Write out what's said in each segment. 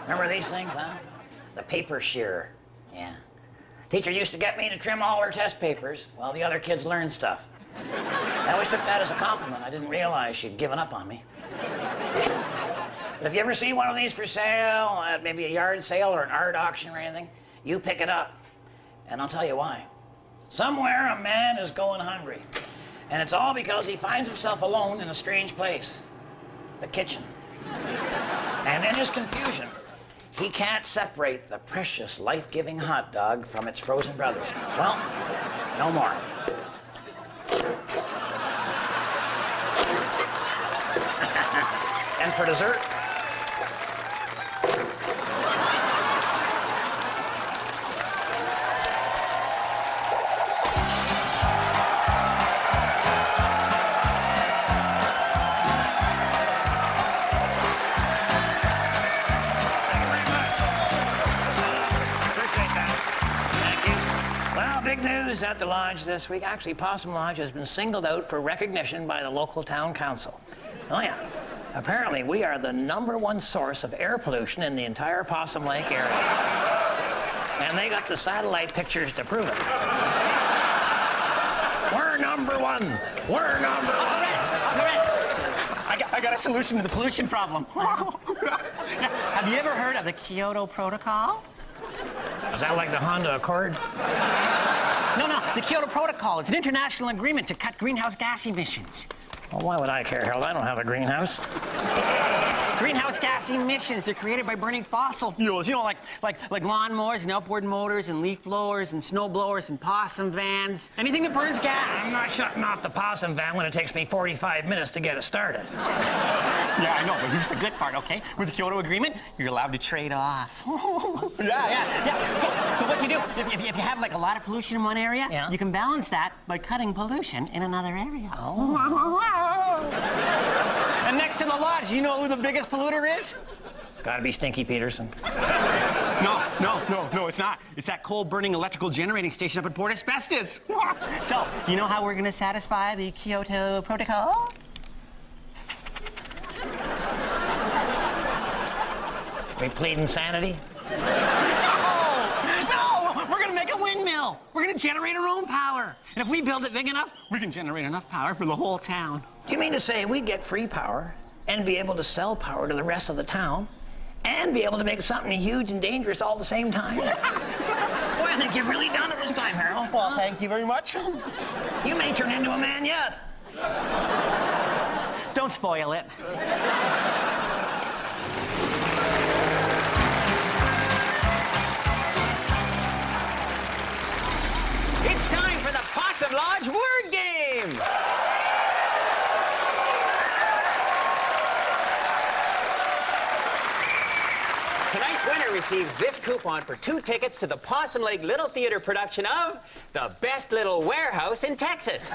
Remember these things, huh? The paper shearer. Yeah. Teacher used to get me to trim all her test papers while the other kids learned stuff. I always took that as a compliment. I didn't realize she'd given up on me. But if you ever see one of these for sale, at maybe a yard sale or an art auction or anything, you pick it up. And I'll tell you why. Somewhere a man is going hungry. And it's all because he finds himself alone in a strange place. The kitchen. And in his confusion, he can't separate the precious, life-giving hot dog from its frozen brothers. Well, no more. And for dessert, at the lodge this week. Actually, Possum Lodge has been singled out for recognition by the local town council. Oh yeah. Apparently, we are the #1 source of air pollution in the entire Possum Lake area. And they got the satellite pictures to prove it. We're #1. We're number one. I got a solution to the pollution problem. Have you ever heard of the Kyoto Protocol? Is that like the Honda Accord? No, the Kyoto Protocol. It's an international agreement to cut greenhouse gas emissions. Well, why would I care, Harold? I don't have a greenhouse. Greenhouse gas emissions, they're created by burning fossil fuels. You know, like lawnmowers and outboard motors and leaf blowers and snow blowers and possum vans. Anything that burns gas. I'm not shutting off the possum van when it takes me 45 minutes to get it started. Yeah, I know, but here's the good part, okay? With the Kyoto Agreement, you're allowed to trade off. Yeah. So what you do, if you have like a lot of pollution in one area, you can balance that by cutting pollution in another area. Oh. And next to the lodge, you know who the biggest polluter is? Gotta be Stinky Peterson. No, it's not. It's that coal-burning electrical generating station up at Port Asbestos. So, you know how we're gonna satisfy the Kyoto Protocol? We plead insanity? No! We're gonna make a windmill. We're gonna generate our own power. And if we build it big enough, we can generate enough power for the whole town. Do you mean to say we'd get free power and be able to sell power to the rest of the town and be able to make something huge and dangerous all at the same time? Boy, I think you've really done it this time, Harold. Well, thank you very much. You may turn into a man yet. Don't spoil it. It's time for the Possum Lodge word game. Tonight's winner receives this coupon for 2 tickets to the Possum Lake Little Theater production of The Best Little Warehouse in Texas.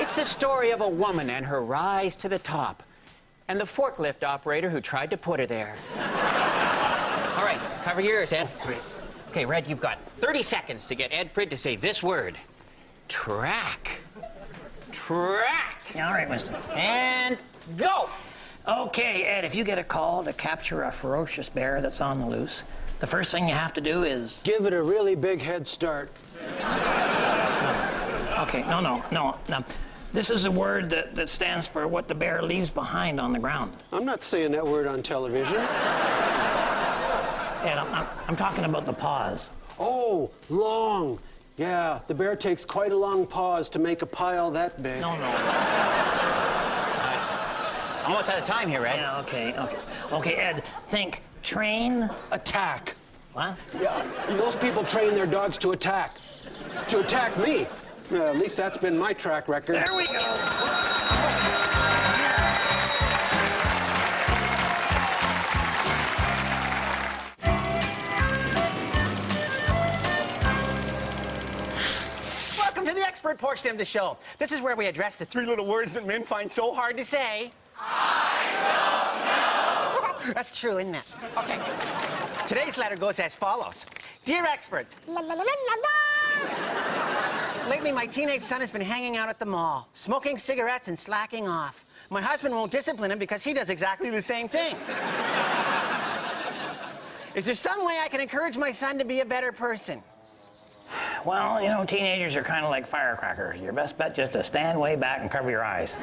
It's the story of a woman and her rise to the top, and the forklift operator who tried to put her there. All right, cover your ears, Ed. Okay, Red, you've got 30 seconds to get Ed Frid to say this word. Track. Track. Yeah, all right, Winston. And go. Okay, Ed, if you get a call to capture a ferocious bear that's on the loose, the first thing you have to do is... Give it a really big head start. Okay, no. This is a word that stands for what the bear leaves behind on the ground. I'm not saying that word on television. Ed, I'm talking about the paws. Oh, long. Yeah, the bear takes quite a long pause to make a pile that big. No. Almost out of time here, Ed. Yeah, okay, Ed, think train. Attack. What? Yeah, most people train their dogs to attack. To attack me. At least that's been my track record. There we go. Welcome to the expert portion of the show. This is where we address the 3 little words that men find so hard to say. I don't know. That's true, isn't it? Okay. Today's letter goes as follows. Dear experts. La, la, la, la, la. Lately, my teenage son has been hanging out at the mall, smoking cigarettes and slacking off. My husband won't discipline him because he does exactly the same thing. Is there some way I can encourage my son to be a better person? Well, you know, teenagers are kind of like firecrackers. Your best bet just to stand way back and cover your eyes.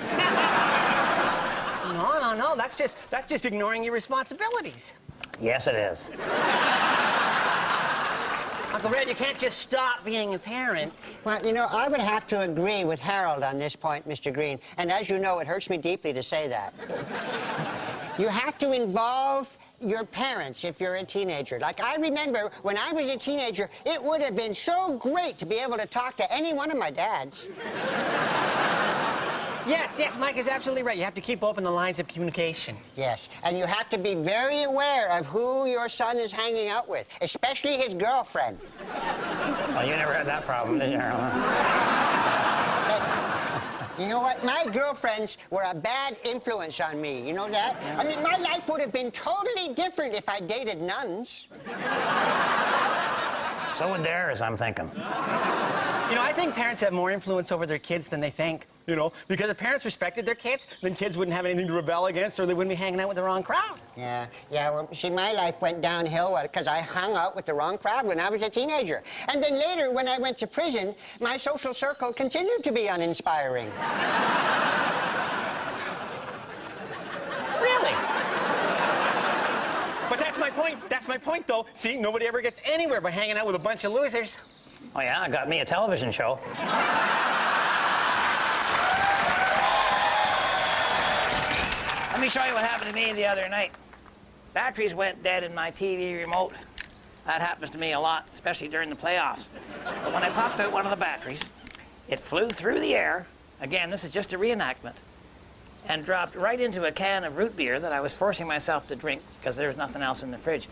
No. That's just ignoring your responsibilities. Yes, it is. Uncle Red, you can't just stop being a parent. Well, you know, I would have to agree with Harold on this point, Mr. Green. And as you know, it hurts me deeply to say that. You have to involve your parents if you're a teenager. Like, I remember when I was a teenager, it would have been so great to be able to talk to any one of my dads. Yes, Mike is absolutely right. You have to keep open the lines of communication. Yes, and you have to be very aware of who your son is hanging out with, especially his girlfriend. Well, you never had that problem, did you, Harold? You know what? My girlfriends were a bad influence on me. You know that? I mean, my life would have been totally different if I dated nuns. So would theirs, I'm thinking. You know, I think parents have more influence over their kids than they think. You know, because if parents respected their kids, then kids wouldn't have anything to rebel against, or they wouldn't be hanging out with the wrong crowd. Yeah, well, see, my life went downhill because I hung out with the wrong crowd when I was a teenager. And then later, when I went to prison, my social circle continued to be uninspiring. Really? But that's my point. That's my point, though. See, nobody ever gets anywhere by hanging out with a bunch of losers. Oh, yeah, got me a television show. Let me show you what happened to me the other night. Batteries went dead in my TV remote. That happens to me a lot, especially during the playoffs. But when I popped out one of the batteries, it flew through the air. Again, this is just a reenactment. And dropped right into a can of root beer that I was forcing myself to drink because there was nothing else in the fridge.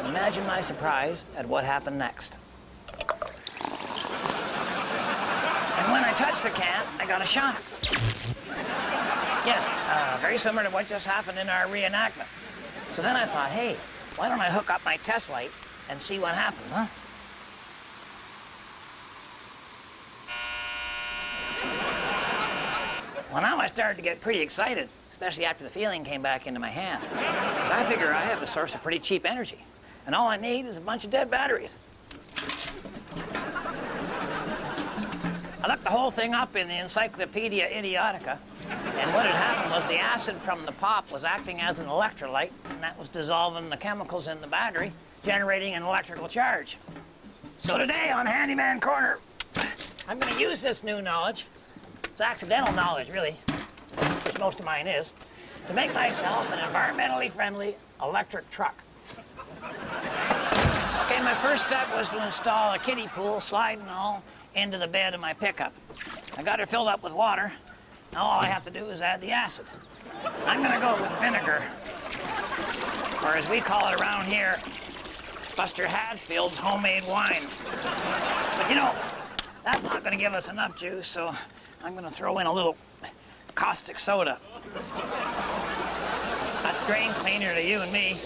Imagine my surprise at what happened next. And when I touched the can, I got a shock. Yes, very similar to what just happened in our reenactment. So then I thought, hey, why don't I hook up my test light and see what happens, huh? Well, now I started to get pretty excited, especially after the feeling came back into my hand. Because I figure I have a source of pretty cheap energy, and all I need is a bunch of dead batteries. I looked the whole thing up in the Encyclopedia Idiotica, and what had happened was the acid from the pop was acting as an electrolyte, and that was dissolving the chemicals in the battery, generating an electrical charge. So today on Handyman Corner, I'm going to use this new knowledge, it's accidental knowledge really, which most of mine is, to make myself an environmentally friendly electric truck. Okay, my first step was to install a kiddie pool, slide and all, into the bed of my pickup. I got it filled up with water. Now all I have to do is add the acid. I'm gonna go with vinegar, or as we call it around here, Buster Hatfield's homemade wine. But you know, that's not gonna give us enough juice, so I'm gonna throw in a little caustic soda. That's drain cleaner to you and me.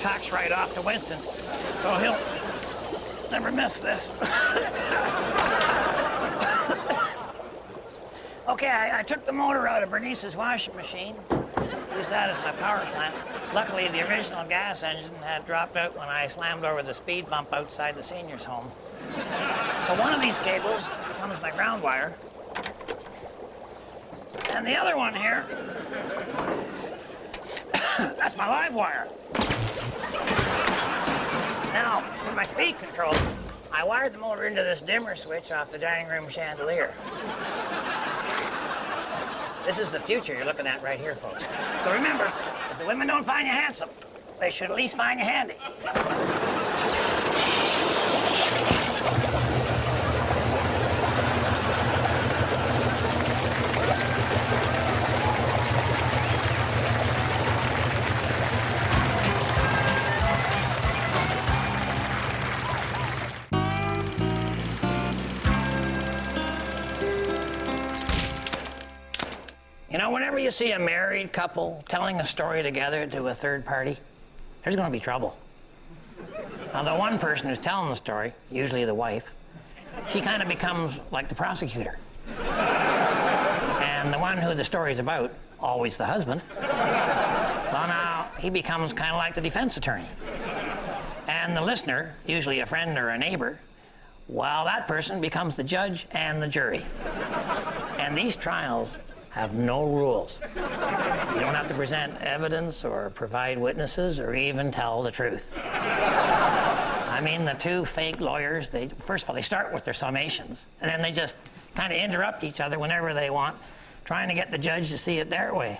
Talks right off to Winston, so he'll never miss this. Okay, I took the motor out of Bernice's washing machine, used that as my power plant. Luckily, the original gas engine had dropped out when I slammed over the speed bump outside the senior's home. So one of these cables becomes my ground wire, and the other one here, that's my live wire. Now, for my speed control, I wired the motor into this dimmer switch off the dining room chandelier. This is the future you're looking at right here, folks. So remember, if the women don't find you handsome, they should at least find you handy. You know, whenever you see a married couple telling a story together to a third party, there's going to be trouble. Now, the one person who's telling the story, usually the wife, she kind of becomes like the prosecutor. And the one who the story's about, always the husband, well, now, he becomes kind of like the defense attorney. and the listener, usually a friend or a neighbor, well, that person becomes the judge and the jury. And these trials have no rules. You don't have to present evidence or provide witnesses or even tell the truth. I mean, the two fake lawyers, first of all, they start with their summations, and then they just kind of interrupt each other whenever they want, trying to get the judge to see it their way.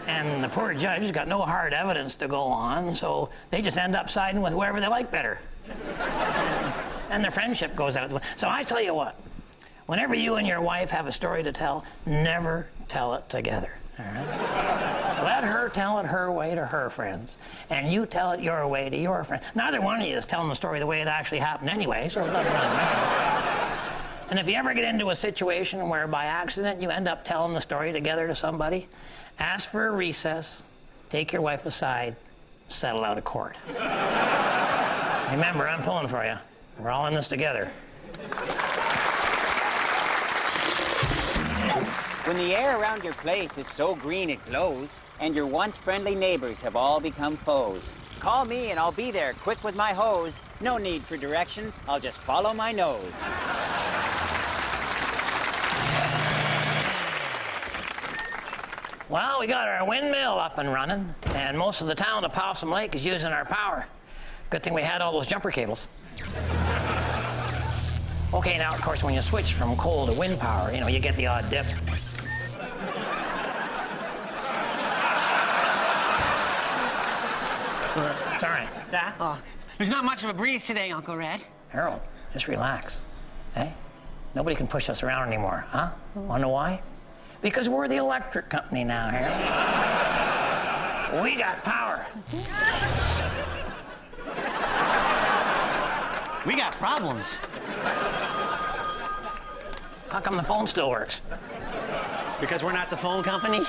And the poor judge has got no hard evidence to go on, so they just end up siding with whoever they like better. And their friendship goes out. So I tell you what, whenever you and your wife have a story to tell, never tell it together. All right? Let her tell it her way to her friends, and you tell it your way to your friends. Neither one of you is telling the story the way it actually happened anyway, so it doesn't really matter. And if you ever get into a situation where by accident you end up telling the story together to somebody, ask for a recess, take your wife aside, settle out of court. Remember, I'm pulling for you. We're all in this together. When the air around your place is so green it glows, and your once friendly neighbors have all become foes, call me and I'll be there quick with my hose. No need for directions, I'll just follow my nose. Well, we got our windmill up and running, and most of the town of Possum Lake is using our power. Good thing we had all those jumper cables. Okay, now, of course, when you switch from coal to wind power, you know, you get the odd dip. It's all right. Yeah? Oh, there's not much of a breeze today, Uncle Red. Harold, just relax, eh? Nobody can push us around anymore, huh? Wanna know why? Because we're the electric company now, Harold. We got power. We got problems. How come the phone still works? Because we're not the phone company?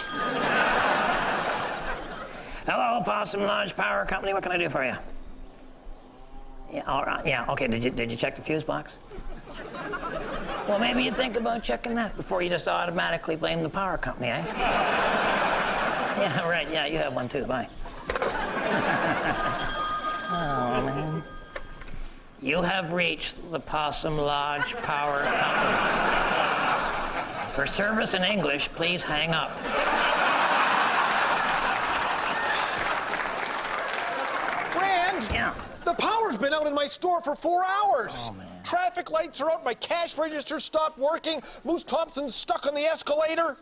Hello, Possum Lodge Power Company. What can I do for you? Yeah, all right. Yeah, okay. Did you check the fuse box? Well, maybe you'd think about checking that before you just automatically blame the power company, eh? Yeah, right. Yeah, you have one too. Bye. Oh, man. You have reached the Possum Lodge Power Company. For service in English, please hang up. Rand! Yeah. The power's been out in my store for 4 hours. Oh, man. Traffic lights are out, my cash register stopped working, Moose Thompson's stuck on the escalator.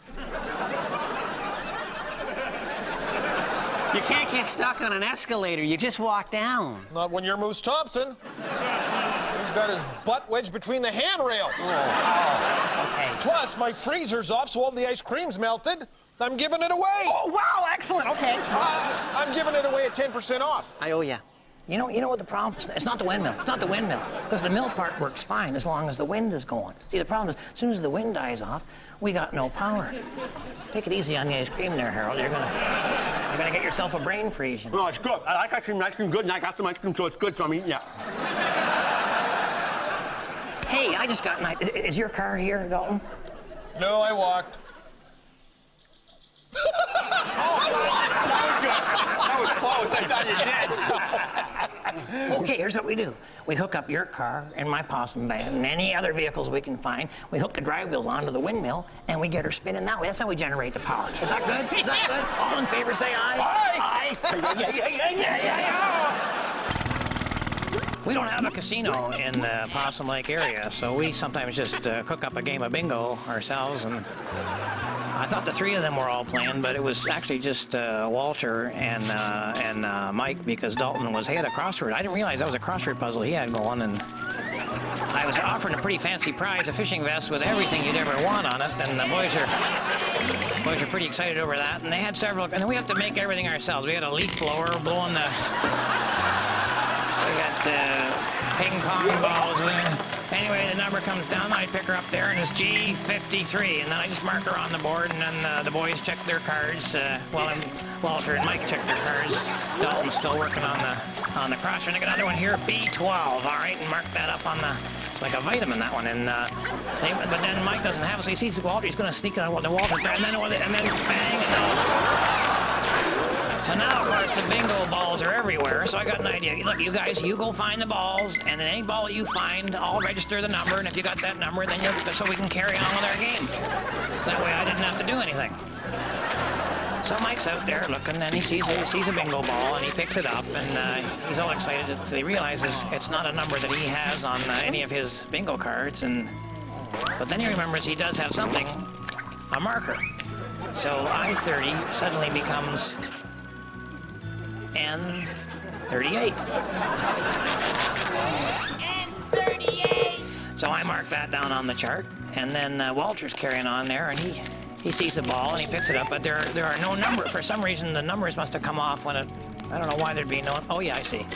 You can't get stuck on an escalator. You just walk down. Not when you're Moose Thompson. He's got his butt wedged between the handrails. Okay. Plus, my freezer's off, so all the ice cream's melted. I'm giving it away. Oh, wow, excellent. Okay. I'm giving it away at 10% off. I owe ya. You know what the problem is? It's not the windmill. It's not the windmill. Because the mill part works fine as long as the wind is going. See, the problem is, as soon as the wind dies off, we got no power. Take it easy on the ice cream there, Harold. You're gonna get yourself a brain freeze. No, it's good. I like ice cream good, and I got some ice cream, so it's good, so I'm eating, yeah. Hey, I just got is your car here, Dalton? No, I walked. That was close. I thought you did. Okay, here's what we do. We hook up your car and my possum van and any other vehicles we can find. We hook the drive wheels onto the windmill, and we get her spinning that way. That's how we generate the power. Is that good? Is that good? All in favor, say aye. Aye. Yeah. We don't have a casino in the Possum Lake area, so we sometimes just cook up a game of bingo ourselves. And I thought the three of them were all playing, but it was actually just Walter and Mike, because Dalton he had a crossword. I didn't realize that was a crossword puzzle he had going, and I was offering a pretty fancy prize, a fishing vest with everything you'd ever want on it, and the boys are pretty excited over that. And they had several, and then we have to make everything ourselves. We had a leaf blower blowing the. We got ping pong balls there. Anyway, the number comes down, I pick her up there, and it's G53, and then I just mark her on the board, and then the boys check their cards. Walter and Mike check their cards. Dalton's still working on the crossword. I got another one here, B12, all right, and mark that up on the. It's like a vitamin, that one. And but then Mike doesn't have it, so he sees Walter. He's going to sneak on the Walter card, and then bang. So now, of course, the bingo balls are everywhere, so I got an idea. Look, you guys, you go find the balls, and then any ball that you find, I'll register the number, and if you got that number, then so we can carry on with our game. That way I didn't have to do anything. So Mike's out there looking, and he sees a bingo ball, and he picks it up, and he's all excited until he realizes it's not a number that he has on any of his bingo cards, but then he remembers he does have something, a marker. So I-30 suddenly becomes N38. N38! So I mark that down on the chart, and then Walter's carrying on there, and he sees the ball, and he picks it up, but there are no numbers. For some reason, the numbers must have come off when I don't know why there'd be no... Oh, yeah, I see.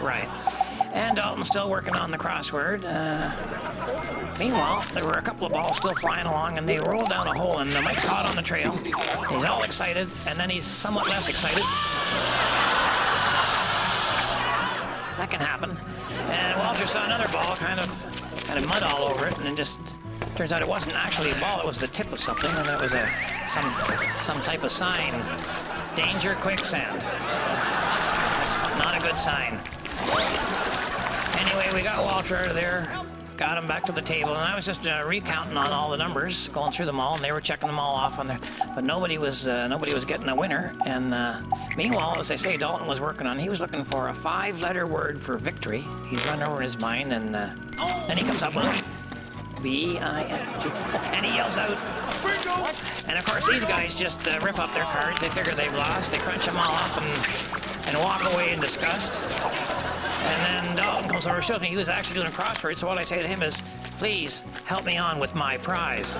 Right. And Dalton's still working on the crossword. Meanwhile, there were a couple of balls still flying along, and they rolled down a hole, and Mike's hot on the trail. He's all excited, and then he's somewhat less excited. That can happen. And Walter saw another ball, kind of mud all over it, and it just turns out it wasn't actually a ball, it was the tip of something, and it was some type of sign. Danger quicksand. That's not a good sign. Anyway, we got Walter out of there, got him back to the table, and I was just recounting on all the numbers, going through them all, and they were checking them all off on there, but nobody was getting a winner. And meanwhile, as I say, Dalton was working on. He was looking for a 5-letter word for victory. He's running over in his mind, and then he comes up with it. B-I-N-G, and he yells out, bingo! And of course, these guys just rip up their cards. They figure they've lost. They crunch them all up and walk away in disgust. And then Dalton comes over and shows me he was actually doing a crossword, so what I say to him is, please help me on with my prize.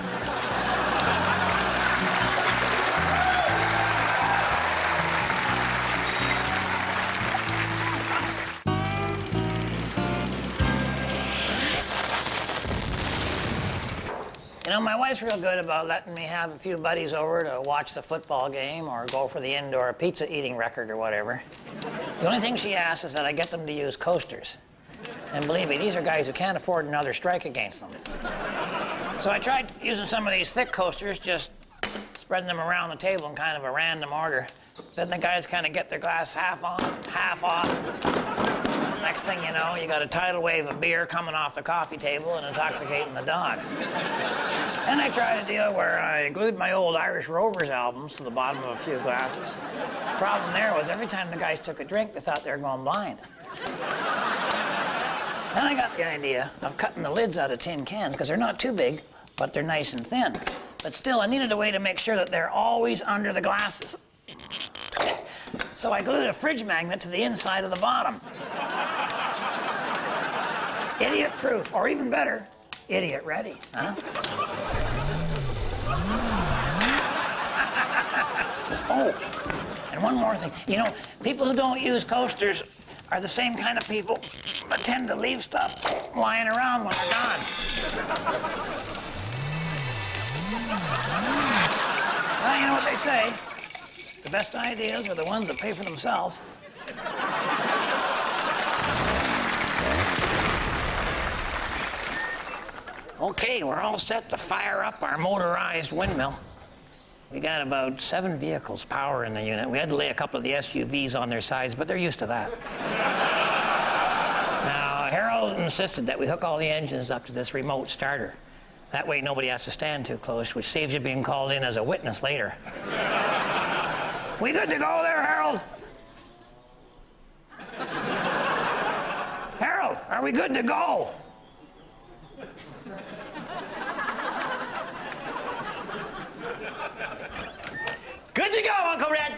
You know, my wife's real good about letting me have a few buddies over to watch the football game or go for the indoor pizza eating record or whatever. The only thing she asks is that I get them to use coasters. And believe me, these are guys who can't afford another strike against them. So I tried using some of these thick coasters, just spreading them around the table in kind of a random order. Then the guys kind of get their glass half on, half off. Next thing you know, you got a tidal wave of beer coming off the coffee table and intoxicating the dog. Then I tried a deal where I glued my old Irish Rovers albums to the bottom of a few glasses. The problem there was every time the guys took a drink, they thought they were going blind. Then I got the idea of cutting the lids out of tin cans, because they're not too big, but they're nice and thin. But still, I needed a way to make sure that they're always under the glasses. So I glued a fridge magnet to the inside of the bottom. Idiot-proof, or even better, idiot-ready, huh? Oh, and one more thing. You know, people who don't use coasters are the same kind of people that tend to leave stuff lying around when they're gone. Well, you know what they say. The best ideas are the ones that pay for themselves. Okay, we're all set to fire up our motorized windmill. We got about 7 vehicles powering the unit. We had to lay a couple of the SUVs on their sides, but they're used to that. Now, Harold insisted that we hook all the engines up to this remote starter. That way nobody has to stand too close, which saves you being called in as a witness later. We good to go there, Harold? Harold, are we good to go? Good to go, Uncle Red.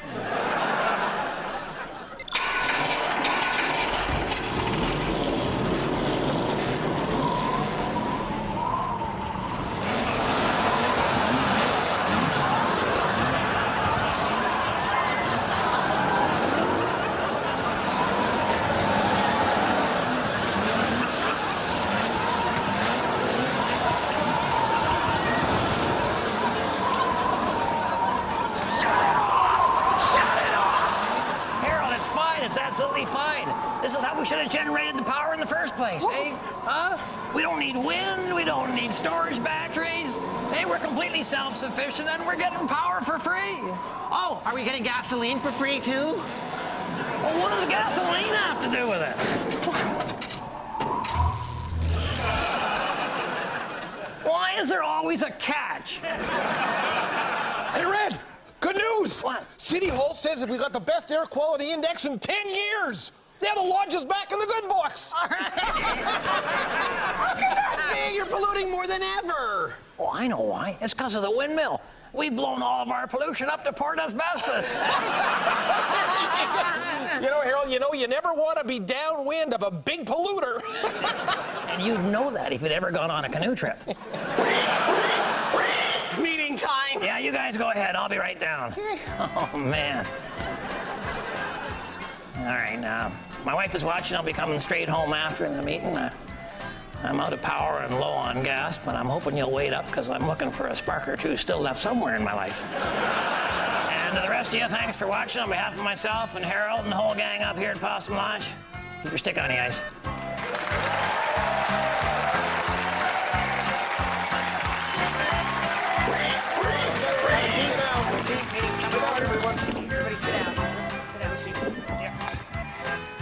This is how we should have generated the power in the first place, eh? Huh? We don't need wind, we don't need storage batteries. Hey, say we're completely self-sufficient and we're getting power for free. Oh, are we getting gasoline for free, too? Well, what does gasoline have to do with it? Why is there always a catch? Hey, Red, good news. What? City Hall says that we got the best air quality index in 10 years. Yeah, the lodge is back in the good books. Hey, you're polluting more than ever. Oh, I know why. It's because of the windmill. We've blown all of our pollution up to Port Asbestos. You know, Harold, you never want to be downwind of a big polluter. And you'd know that if you'd ever gone on a canoe trip. Meeting time. Yeah, you guys go ahead. I'll be right down. Oh, man. All right, now, my wife is watching. I'll be coming straight home after in the meeting. I'm out of power and low on gas, but I'm hoping you'll wait up because I'm looking for a spark or two still left somewhere in my life. And to the rest of you, thanks for watching. On behalf of myself and Harold and the whole gang up here at Possum Lodge, keep your stick on the ice.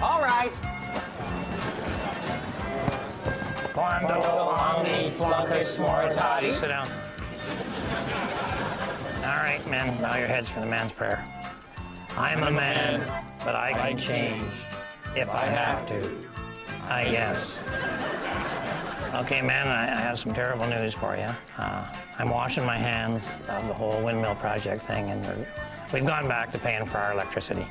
All rise. Quando, Omni, Flunkus, Moritati. Sit down. All right, men, bow your heads for the man's prayer. I'm a man, but I can change if I have to, I guess. Okay, man, I have some terrible news for you. I'm washing my hands of the whole windmill project thing, and we've gone back to paying for our electricity.